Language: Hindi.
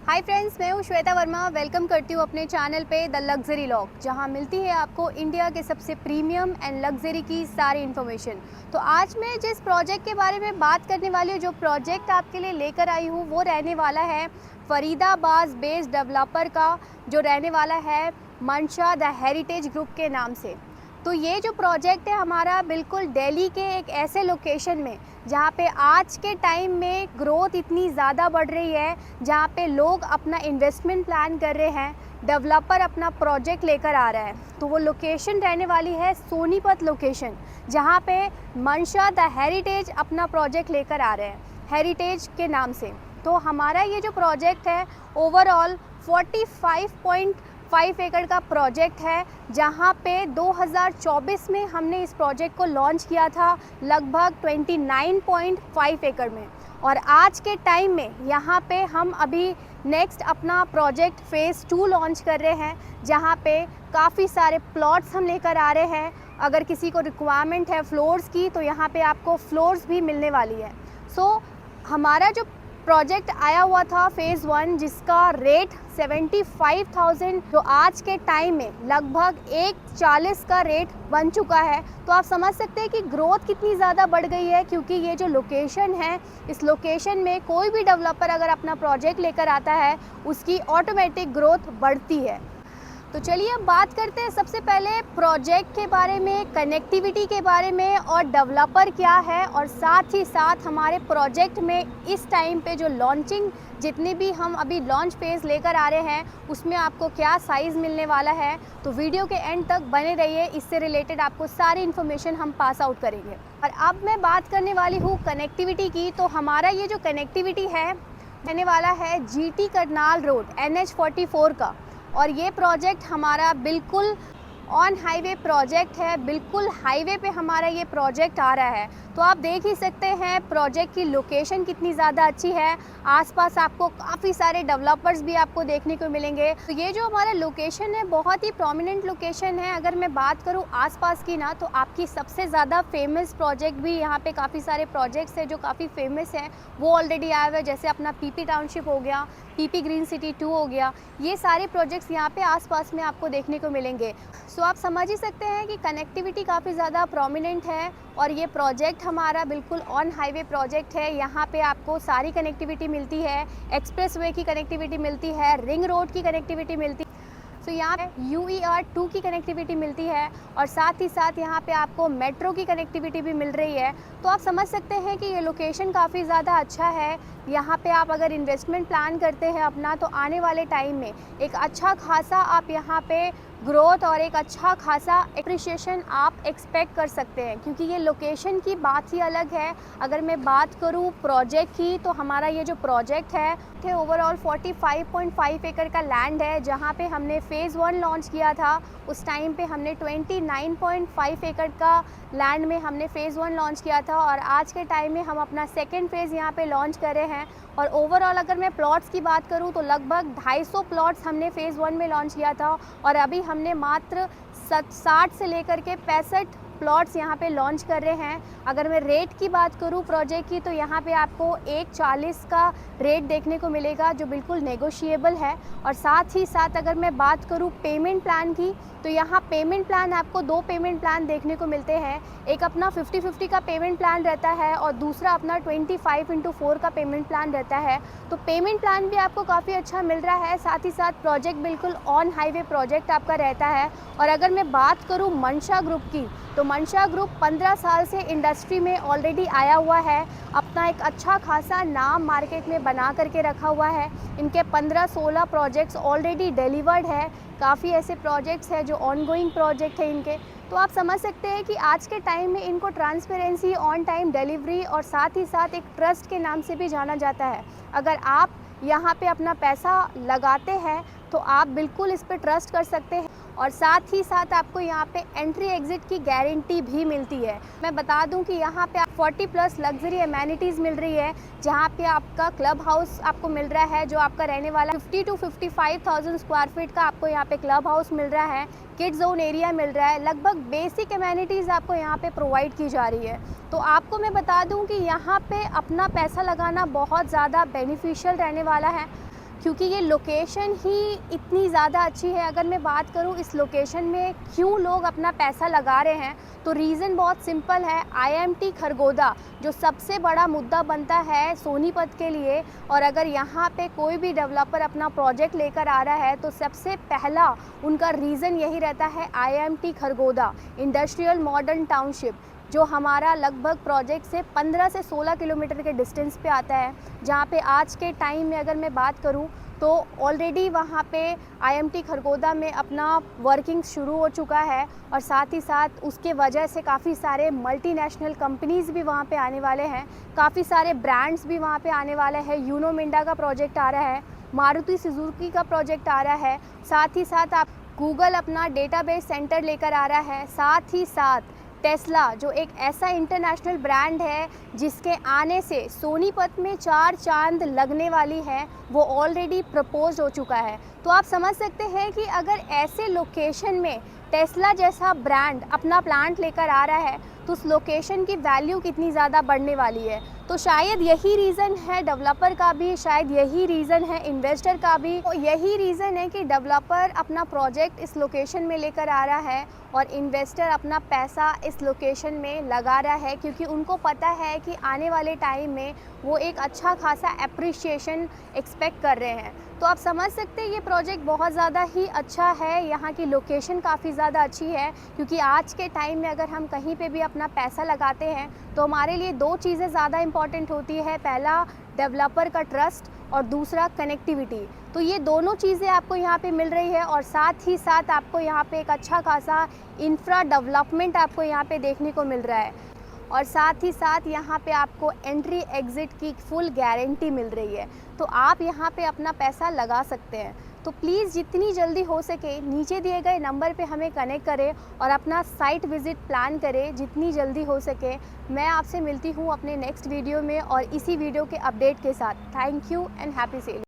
हाय फ्रेंड्स, मैं हूँ श्वेता वर्मा। वेलकम करती हूँ अपने चैनल पे द लग्जरी लॉक, जहाँ मिलती है आपको इंडिया के सबसे प्रीमियम एंड लग्जरी की सारी इन्फॉर्मेशन। तो आज मैं जिस प्रोजेक्ट के बारे में बात करने वाली हूँ, जो प्रोजेक्ट आपके लिए लेकर आई हूँ, वो रहने वाला है फरीदाबाद बेस्ड डेवलपर का, जो रहने वाला है मंशा द हेरिटेज ग्रुप के नाम से। तो ये जो प्रोजेक्ट है हमारा बिल्कुल दिल्ली के एक ऐसे लोकेशन में, जहाँ पे आज के टाइम में ग्रोथ इतनी ज़्यादा बढ़ रही है, जहाँ पे लोग अपना इन्वेस्टमेंट प्लान कर रहे हैं, डेवलपर अपना प्रोजेक्ट लेकर आ रहा है। तो वो लोकेशन रहने वाली है सोनीपत लोकेशन, जहाँ पे मंशा द हेरिटेज अपना प्रोजेक्ट लेकर आ रहे हैं, हेरिटेज के नाम से। तो हमारा ये जो प्रोजेक्ट है ओवरऑल 45.5 एकड़ का प्रोजेक्ट है, जहाँ पे 2024 में हमने इस प्रोजेक्ट को लॉन्च किया था लगभग 29.5 एकड़ में। और आज के टाइम में यहाँ पे हम अभी नेक्स्ट अपना प्रोजेक्ट फ़ेज़ 2 लॉन्च कर रहे हैं, जहाँ पे काफ़ी सारे प्लॉट्स हम लेकर आ रहे हैं। अगर किसी को रिक्वायरमेंट है फ्लोर्स की, तो यहाँ पे आपको फ्लोर्स भी मिलने वाली है। हमारा जो प्रोजेक्ट आया हुआ था फ़ेज़ 1, जिसका रेट 75,000, जो आज के टाइम में लगभग 140 का रेट बन चुका है। तो आप समझ सकते हैं कि ग्रोथ कितनी ज़्यादा बढ़ गई है, क्योंकि ये जो लोकेशन है, इस लोकेशन में कोई भी डेवलपर अगर अपना प्रोजेक्ट लेकर आता है, उसकी ऑटोमेटिक ग्रोथ बढ़ती है। तो चलिए अब बात करते हैं सबसे पहले प्रोजेक्ट के बारे में, कनेक्टिविटी के बारे में, और डेवलपर क्या है, और साथ ही साथ हमारे प्रोजेक्ट में इस टाइम पे जो लॉन्चिंग, जितने भी हम अभी लॉन्च फेज़ लेकर आ रहे हैं, उसमें आपको क्या साइज़ मिलने वाला है। तो वीडियो के एंड तक बने रहिए, इससे रिलेटेड आपको सारी इन्फॉर्मेशन हम पास आउट करेंगे। और अब मैं बात करने वाली हूँ कनेक्टिविटी की। तो हमारा ये जो कनेक्टिविटी है रहने वाला है GT करनाल रोड NH44 का, और ये प्रोजेक्ट हमारा बिल्कुल ऑन हाईवे प्रोजेक्ट है, बिल्कुल हाईवे पे हमारा ये प्रोजेक्ट आ रहा है। तो आप देख ही सकते हैं प्रोजेक्ट की लोकेशन कितनी ज़्यादा अच्छी है। आसपास आपको काफ़ी सारे डेवलपर्स भी आपको देखने को मिलेंगे। तो ये जो हमारा लोकेशन है, बहुत ही प्रोमिनेंट लोकेशन है। अगर मैं बात करूँ आसपास की ना, तो आपकी सबसे ज़्यादा फेमस प्रोजेक्ट भी यहाँ पे काफ़ी सारे प्रोजेक्ट्स हैं जो काफ़ी फेमस हैं, वो ऑलरेडी आए हुए हैं। जैसे अपना PP टाउनशिप हो गया, PP ग्रीन सिटी 2 हो गया, ये सारे प्रोजेक्ट्स यहाँ पे आसपास में आपको देखने को मिलेंगे। सो आप समझ ही सकते हैं कि कनेक्टिविटी काफ़ी ज़्यादा प्रोमिनेंट है, और ये प्रोजेक्ट हमारा बिल्कुल ऑन हाईवे प्रोजेक्ट है। यहाँ पे आपको सारी कनेक्टिविटी मिलती है, एक्सप्रेसवे की कनेक्टिविटी मिलती है, रिंग रोड की कनेक्टिविटी मिलती है। तो यहाँ पे UER 2 की कनेक्टिविटी मिलती है, और साथ ही साथ यहाँ पे आपको मेट्रो की कनेक्टिविटी भी मिल रही है। तो आप समझ सकते हैं कि ये लोकेशन काफ़ी ज़्यादा अच्छा है। यहाँ पे आप अगर इन्वेस्टमेंट प्लान करते हैं अपना, तो आने वाले टाइम में एक अच्छा खासा आप यहाँ पे ग्रोथ और एक अच्छा खासा एप्रिशिएशन आप एक्सपेक्ट कर सकते हैं, क्योंकि ये लोकेशन की बात ही अलग है। अगर मैं बात करूँ प्रोजेक्ट की, तो हमारा ये जो प्रोजेक्ट है ओवरऑल 45.5 एकड़ का लैंड है, जहाँ पे हमने फ़ेज़ 1 लॉन्च किया था। उस टाइम पे हमने 29.5 एकड़ का लैंड में हमने फ़ेज़ 1 लॉन्च किया था, और आज के टाइम में हम अपना सेकेंड फ़ेज़ यहाँ पे लॉन्च कर रहे हैं। और ओवरऑल अगर मैं प्लॉट्स की बात करूँ, तो लगभग 250 प्लॉट्स हमने फ़ेज़ 1 में लॉन्च किया था, और अभी हमने मात्र 60 से लेकर के 65 प्लॉट्स यहाँ पे लॉन्च कर रहे हैं। अगर मैं रेट की बात करूँ प्रोजेक्ट की, तो यहाँ पे आपको 140 का रेट देखने को मिलेगा, जो बिल्कुल नेगोशिएबल है। और साथ ही साथ अगर मैं बात करूँ पेमेंट प्लान की, तो यहाँ पेमेंट प्लान आपको 2 पेमेंट प्लान देखने को मिलते हैं। एक अपना 50-50 का पेमेंट प्लान रहता है, और दूसरा अपना 25x4 का पेमेंट प्लान रहता है। तो पेमेंट प्लान भी आपको काफ़ी अच्छा मिल रहा है। साथ ही साथ प्रोजेक्ट बिल्कुल ऑन हाईवे प्रोजेक्ट आपका रहता है। और अगर मैं बात करूँ मंशा ग्रुप की, तो मंशा ग्रुप 15 साल से इंडस्ट्री में ऑलरेडी आया हुआ है, अपना एक अच्छा खासा नाम मार्केट में बना करके रखा हुआ है। इनके 15-16 प्रोजेक्ट्स ऑलरेडी डिलीवर्ड है। काफ़ी ऐसे प्रोजेक्ट्स हैं जो ऑनगोइंग प्रोजेक्ट है इनके। तो आप समझ सकते हैं कि आज के टाइम में इनको ट्रांसपेरेंसी, ऑन टाइम डिलीवरी, और साथ ही साथ एक ट्रस्ट के नाम से भी जाना जाता है। अगर आप यहाँ पे अपना पैसा लगाते हैं, तो आप बिल्कुल इस पर ट्रस्ट कर सकते हैं। और साथ ही साथ आपको यहाँ पे एंट्री एग्ज़िट की गारंटी भी मिलती है। मैं बता दूं कि यहाँ पे 40+ लग्जरी एमेनिटीज़ मिल रही है, जहाँ पे आपका क्लब हाउस आपको मिल रहा है, जो आपका रहने वाला 50 to 55,000 स्क्वायर फीट का आपको यहाँ पे क्लब हाउस मिल रहा है। किड जोन एरिया मिल रहा है। लगभग बेसिक एमेनिटीज़ आपको यहाँ पे प्रोवाइड की जा रही है। तो आपको मैं बता दूँ कि यहाँ पे अपना पैसा लगाना बहुत ज़्यादा बेनिफिशियल रहने वाला है। क्योंकि ये लोकेशन ही इतनी ज़्यादा अच्छी है। अगर मैं बात करूँ इस लोकेशन में क्यों लोग अपना पैसा लगा रहे हैं, तो रीज़न बहुत सिंपल है। IMT खरगोदा जो सबसे बड़ा मुद्दा बनता है सोनीपत के लिए, और अगर यहाँ पे कोई भी डेवलपर अपना प्रोजेक्ट लेकर आ रहा है तो सबसे पहला उनका रीज़न यही रहता है IMT Kharghoda industrial modern township, जो हमारा लगभग प्रोजेक्ट से 15 से 16 किलोमीटर के डिस्टेंस पे आता है। जहाँ पे आज के टाइम में अगर मैं बात करूँ तो ऑलरेडी वहाँ पे IMT खरगोदा में अपना वर्किंग शुरू हो चुका है, और साथ ही साथ उसके वजह से काफ़ी सारे मल्टीनेशनल कंपनीज़ भी वहाँ पे आने वाले हैं, काफ़ी सारे ब्रांड्स भी वहाँ पे आने वाले हैं। यूनो मिंडा का प्रोजेक्ट आ रहा है, मारुति सुजुकी का प्रोजेक्ट आ रहा है, साथ ही साथ आप गूगल अपना डेटाबेस सेंटर लेकर आ रहा है, साथ ही साथ टेस्ला जो एक ऐसा इंटरनेशनल ब्रांड है जिसके आने से सोनीपत में 4 चांद लगने वाली है, वो ऑलरेडी प्रपोज हो चुका है। तो आप समझ सकते हैं कि अगर ऐसे लोकेशन में टेस्ला जैसा ब्रांड अपना प्लांट लेकर आ रहा है तो उस लोकेशन की वैल्यू कितनी ज़्यादा बढ़ने वाली है। तो शायद यही रीज़न है डेवलपर का भी, शायद यही रीज़न है इन्वेस्टर का भी, और यही रीज़न है कि डेवलपर अपना प्रोजेक्ट इस लोकेशन में लेकर आ रहा है और इन्वेस्टर अपना पैसा इस लोकेशन में लगा रहा है, क्योंकि उनको पता है कि आने वाले टाइम में वो एक अच्छा खासा एप्रिशिएशन एक्सपेक्ट कर रहे हैं। तो आप समझ सकते हैं ये प्रोजेक्ट बहुत ज़्यादा ही अच्छा है, यहाँ की लोकेशन काफ़ी ज़्यादा अच्छी है, क्योंकि आज के टाइम में अगर हम कहीं पे भी अपना पैसा लगाते हैं तो हमारे लिए 2 चीज़ें ज़्यादा इम्पॉर्टेंट होती है। पहला डेवलपर का ट्रस्ट और दूसरा कनेक्टिविटी। तो ये दोनों चीज़ें आपको यहाँ पे मिल रही है, और साथ ही साथ आपको यहाँ पे एक अच्छा खासा इंफ्रा डेवलपमेंट आपको यहाँ पे देखने को मिल रहा है, और साथ ही साथ यहाँ पे आपको एंट्री एग्ज़िट की फुल गारंटी मिल रही है। तो आप यहाँ पे अपना पैसा लगा सकते हैं। तो प्लीज़ जितनी जल्दी हो सके नीचे दिए गए नंबर पे हमें कनेक्ट करें और अपना साइट विज़िट प्लान करें जितनी जल्दी हो सके। मैं आपसे मिलती हूँ अपने नेक्स्ट वीडियो में और इसी वीडियो के अपडेट के साथ। Thank you and happy selling.